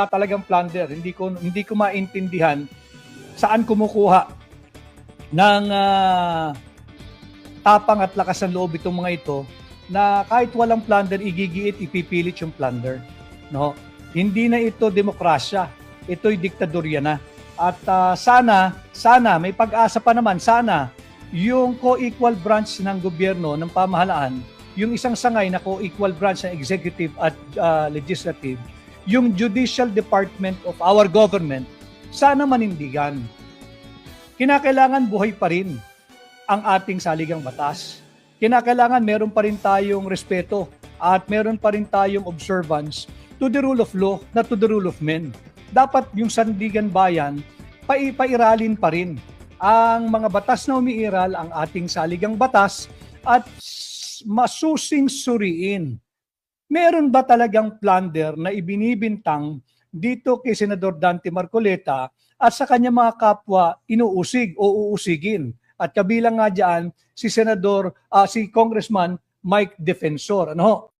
talagang plunder. Hindi ko maintindihan saan kumukuha ng tapang at lakas ng loob itong mga ito na kahit walang plunder, igigiit, ipipilit yung plunder. No? Hindi na ito demokrasya. Ito'y diktadorya na. At sana, may pag-asa pa naman, sana yung co-equal branch ng gobyerno, ng pamahalaan, yung isang sangay na co-equal branch ng executive at legislative, yung judicial department of our government, sana manindigan. Kinakailangan buhay pa rin ang ating saligang batas. Kinakailangan meron pa rin tayong respeto at meron pa rin tayong observance to the rule of law, not to the rule of men. Dapat yung sandigan bayan, pairalin pa rin ang mga batas na umiiral, ang ating saligang batas, at masusing suriin. Meron ba talagang plunder na ibinibintang dito kay Senador Dante Marcoleta at sa kanya mga kapwa inuusig o uusigin? At kabilang nga dyan si Congressman Mike Defensor. Ano?